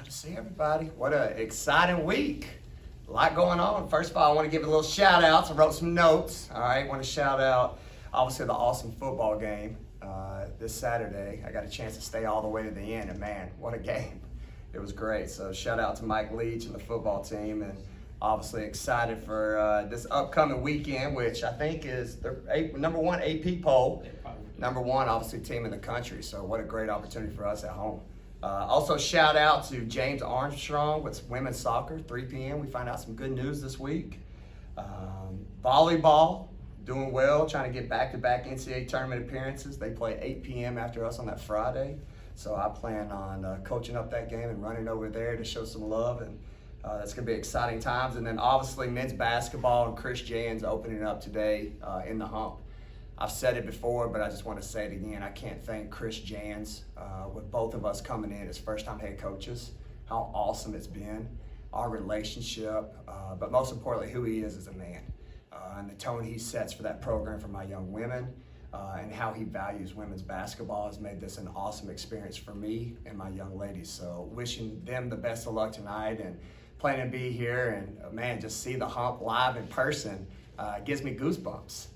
to see everybody. What an exciting week. A lot going on. First of all, I want to give a little shout outs. I wrote some notes. All right, I want to shout out, obviously, the awesome football game this Saturday. I got a chance to stay all the way to the end, and man, what a game. It was great. So shout out to Mike Leach and the football team, and obviously excited for this upcoming weekend, which I think is the number one AP poll. Number one, obviously, team in the country. So what a great opportunity for us at home. Also, shout out to James Armstrong with women's soccer, 3 p.m. We find out some good news this week. Volleyball, doing well, trying to get back-to-back NCAA tournament appearances. They play 8 p.m. after us on that Friday. So I plan on coaching up that game and running over there to show some love. And that's going to be exciting times. And then, obviously, men's basketball and Chris Jans opening up today in the Hump. I've said it before, but I just want to say it again. I can't thank Chris Jans with both of us coming in as first-time head coaches, how awesome it's been, our relationship, but most importantly, who he is as a man, and the tone he sets for that program for my young women, and how he values women's basketball has made this an awesome experience for me and my young ladies. So wishing them the best of luck tonight and planning to be here and, man, just see the Hump live in person gives me goosebumps.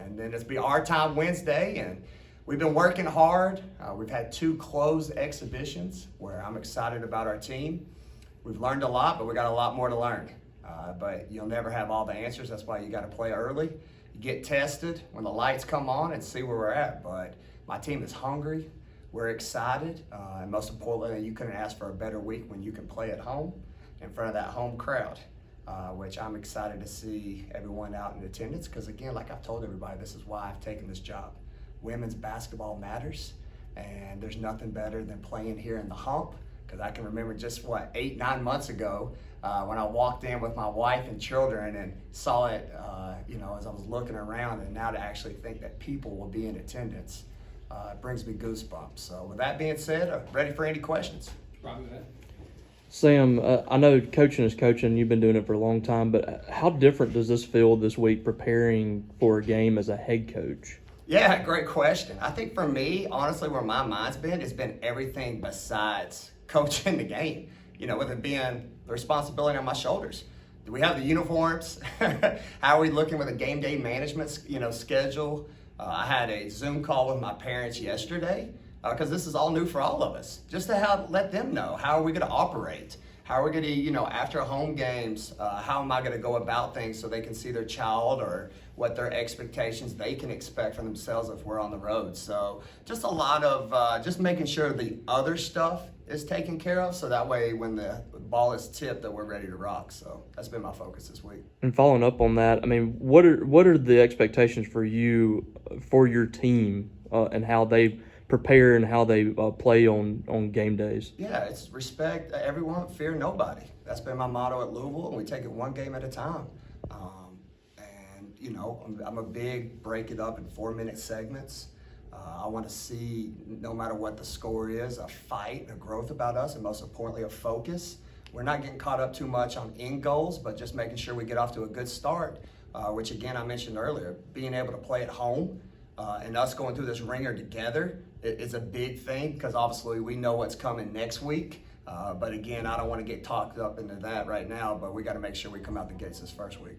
And then it's be our time Wednesday, and we've been working hard. We've had 2 closed exhibitions where I'm excited about our team. We've learned a lot, but we got a lot more to learn. But you'll never have all the answers. That's why you got to play early. You get tested when the lights come on and see where we're at. But my team is hungry. We're excited. And most importantly, you couldn't ask for a better week when you can play at home in front of that home crowd. Which I'm excited to see everyone out in attendance because, again, like I've told everybody, this is why I've taken this job. Women's basketball matters, and there's nothing better than playing here in the Hump because I can remember just, 8-9 months ago when I walked in with my wife and children and saw it, as I was looking around, and now to actually think that people will be in attendance, it brings me goosebumps. So with that being said, I'm ready for any questions. Robbie, go ahead. Sam, I know coaching is coaching. You've been doing it for a long time, but how different does this feel this week preparing for a game as a head coach? Yeah, great question. I think for me, honestly, where my mind's been, it's been everything besides coaching the game, with it being the responsibility on my shoulders. Do we have the uniforms? How are we looking with a game day management, schedule? I had a Zoom call with my parents yesterday. Because this is all new for all of us, just to let them know how are we going to operate, how are we going to, after home games, how am I going to go about things so they can see their child or what their expectations they can expect from themselves if we're on the road. So just a lot of just making sure the other stuff is taken care of so that way when the ball is tipped that we're ready to rock. So that's been my focus this week. And following up on that, I mean, what are the expectations for you, for your team, and how they prepare and how they play on game days? Yeah, it's respect everyone, fear nobody. That's been my motto at Louisville, and we take it one game at a time. I'm a big break it up in 4-minute segments. I want to see, no matter what the score is, a fight, a growth about us, and most importantly, a focus. We're not getting caught up too much on end goals, but just making sure we get off to a good start, which again, I mentioned earlier, being able to play at home and us going through this ringer together is a big thing because obviously we know what's coming next week. But again, I don't want to get talked up into that right now, but we got to make sure we come out the gates this first week.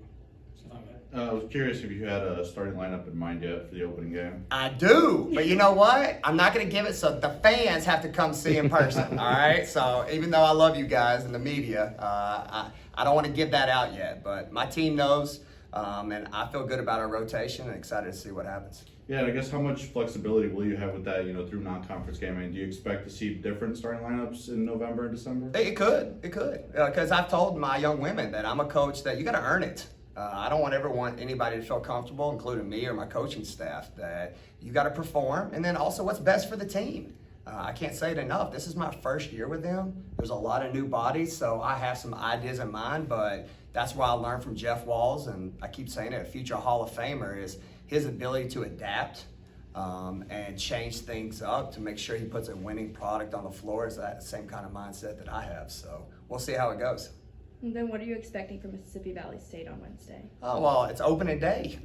I was curious if you had a starting lineup in mind yet for the opening game. I do, but you know what? I'm not going to give it, so the fans have to come see in person, all right? So even though I love you guys and the media, I don't want to give that out yet, but my team knows, and I feel good about our rotation and excited to see what happens. Yeah, and I guess how much flexibility will you have with that, through non-conference game? I mean, do you expect to see different starting lineups in November and December? It could. Because I've told my young women that I'm a coach that you got to earn it. I don't ever want anybody to feel comfortable, including me or my coaching staff, that you got to perform, and then also what's best for the team. I can't say it enough. This is my first year with them. There's a lot of new bodies, so I have some ideas in mind, but that's where I learned from Jeff Walls, and I keep saying it, a future Hall of Famer, is his ability to adapt and change things up to make sure he puts a winning product on the floor. Is that same kind of mindset that I have. So we'll see how it goes. And then what are you expecting from Mississippi Valley State on Wednesday? Oh, well, it's opening day.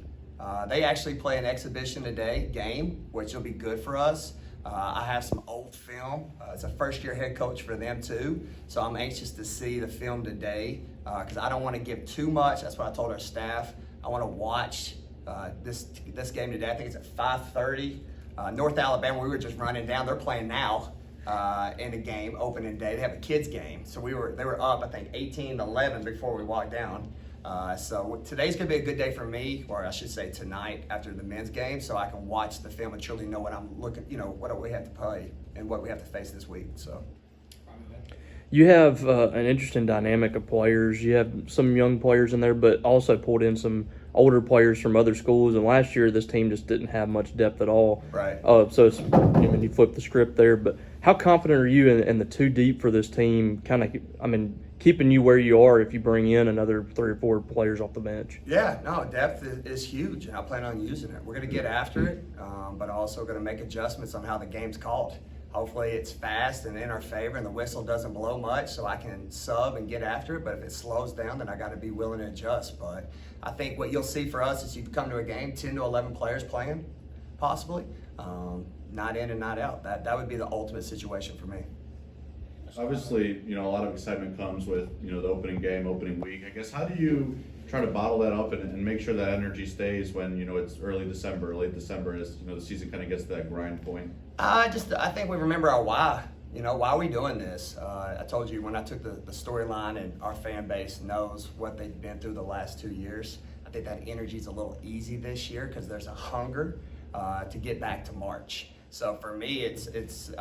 They actually play an exhibition today game, which will be good for us. I have some old film. It's a first-year head coach for them too, so I'm anxious to see the film today because I don't want to give too much. That's what I told our staff. I want to watch this game today. I think it's at 5:30. North Alabama, we were just running down. They're playing now in the game, opening day. They have a kids game, so they were up, I think, 18-11 before we walked down. So today's gonna be a good day for me, or I should say tonight after the men's game, so I can watch the film and truly know what I'm looking, what we have to play and what we have to face this week. So. You have an interesting dynamic of players. You have some young players in there, but also pulled in some older players from other schools. And last year, this team just didn't have much depth at all. Right. So it's, you flip the script there. But how confident are you in the too deep for this team? Keeping you where you are if you bring in another 3 or 4 players off the bench. Yeah, no, depth is huge, and I plan on using it. We're going to get after it, but also going to make adjustments on how the game's called. Hopefully it's fast and in our favor and the whistle doesn't blow much so I can sub and get after it, but if it slows down, then I got to be willing to adjust. But I think what you'll see for us is you come to a game, 10 to 11 players playing, possibly, not in and not out. That would be the ultimate situation for me. Obviously, a lot of excitement comes with, the opening game, opening week. I guess, how do you try to bottle that up and make sure that energy stays when, it's early December, late December, as, the season kind of gets to that grind point? I think we remember our why. Why are we doing this? I told you when I took the storyline, and our fan base knows what they've been through the last 2 years. I think that energy is a little easy this year because there's a hunger to get back to March. So for me, it's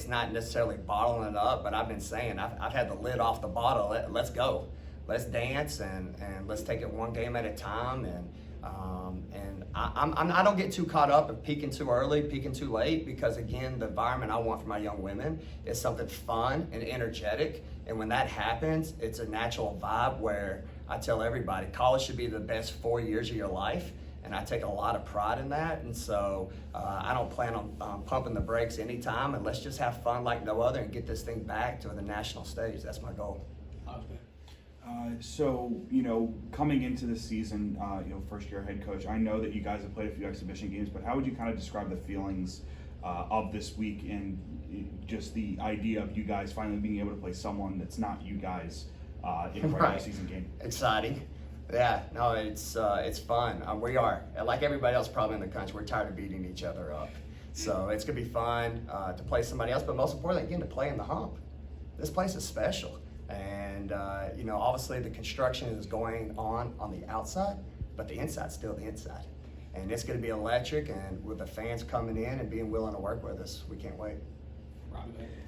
not necessarily bottling it up, but I've been saying I've had the lid off the bottle. Let's go, let's dance, and let's take it one game at a time. And I don't get too caught up in peaking too early, peaking too late, because again, the environment I want for my young women is something fun and energetic. And when that happens, it's a natural vibe where I tell everybody college should be the best 4 years of your life. And I take a lot of pride in that, and so I don't plan on pumping the brakes anytime, and let's just have fun like no other and get this thing back to the national stage. That's my goal. So, coming into the season, first-year head coach, I know that you guys have played a few exhibition games, but how would you kind of describe the feelings of this week and just the idea of you guys finally being able to play someone that's not you guys in a regular season game? Exciting. Yeah, no, it's fun. We are, like everybody else probably in the country, we're tired of beating each other up. So it's going to be fun to play somebody else, but most importantly, again, to play in the hump. This place is special. And, obviously the construction is going on the outside, but the inside's still the inside. And it's going to be electric, and with the fans coming in and being willing to work with us, we can't wait.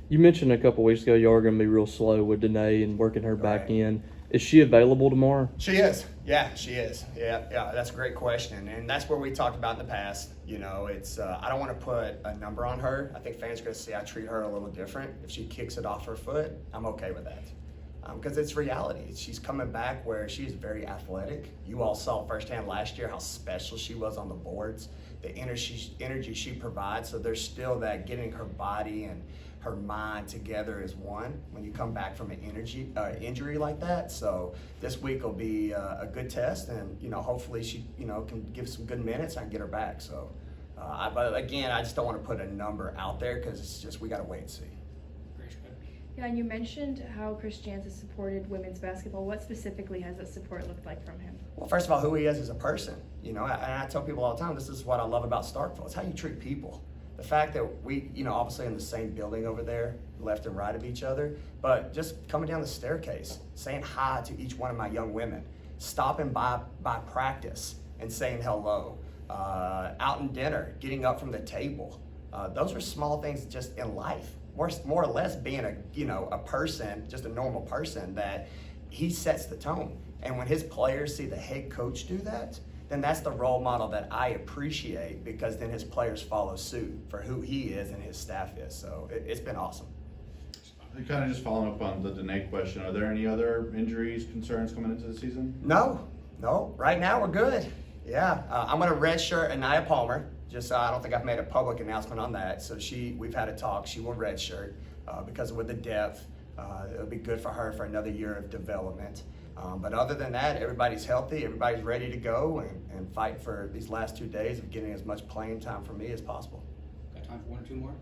You mentioned a couple weeks ago you are going to be real slow with Danae and working her back Right. in. Is she available tomorrow? She is. Yeah, she is. Yeah, that's a great question. And that's where we talked about in the past. It's I don't want to put a number on her. I think fans are going to see I treat her a little different. If she kicks it off her foot, I'm okay with that. Because it's reality. She's coming back where she's very athletic. You all saw firsthand last year how special she was on the boards, the energy she provides. So there's still that getting her body and her mind together as one when you come back from an injury like that. So this week will be a good test, and hopefully she can give some good minutes and get her back. So, but again, I just don't want to put a number out there because it's just we got to wait and see. Yeah, and you mentioned how Chris Jans has supported women's basketball. What specifically has that support looked like from him? Well, first of all, who he is as a person. And I tell people all the time, this is what I love about Starkville. It's how you treat people. The fact that we, obviously in the same building over there, left and right of each other, but just coming down the staircase, saying hi to each one of my young women, stopping by practice and saying hello, out in dinner, getting up from the table. Those are small things just in life. More or less being a person, just a normal person, that he sets the tone. And when his players see the head coach do that, then that's the role model that I appreciate, because then his players follow suit for who he is and his staff is. So it's been awesome. Kind of just following up on the Danae question, are there any other injuries, concerns coming into the season? No. Right now we're good. Yeah, I'm going to redshirt Anaya Palmer. I don't think I've made a public announcement on that. So we've had a talk. She will redshirt because with the depth, it'll be good for her for another year of development. But other than that, everybody's healthy, everybody's ready to go and fight for these last 2 days of getting as much playing time for me as possible. Got time for one or two more?